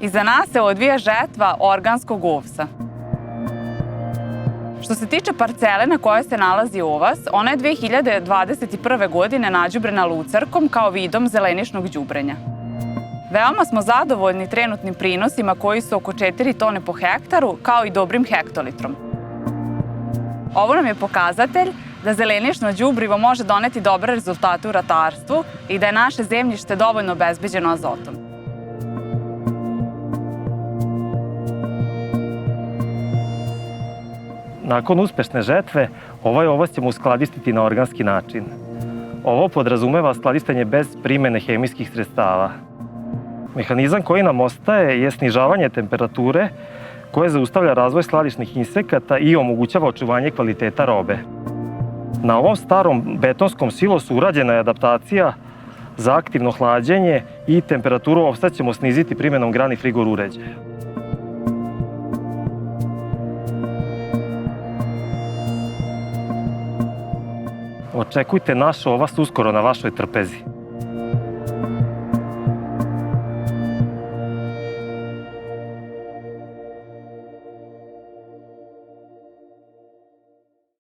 Iza nas se odvija žetva organskog uvsa. Što se tiče parcele na kojoj se nalazi uvas, ona je 2021. godine nađubrena lucerkom kao vidom zelenišnog đubrenja. Veoma smo zadovoljni trenutnim prinosima koji su oko 4 tone po hektaru, kao i dobrim hektolitrom. Ovo nam je pokazatelj da zelenišno đubrivo može doneti dobre rezultate u ratarstvu i da je naše zemljište dovoljno obezbeđeno azotom. Nakon uspešne žetve, ovaj ovoz ćemo uskladištiti na organski način. Ovo podrazumeva skladištenje bez primene hemijskih sredstava. Mehanizam koji nam ostaje je snižavanje temperature koje zaustavlja razvoj skladišnih insekata i omogućava očuvanje kvaliteta robe. Na ovom starom betonskom silosu urađena je adaptacija za aktivno hlađenje i temperaturu ovsa ćemo sniziti primjenom grani frigor uređaja. Očekujte naš ovas uskoro na vašoj trpezi.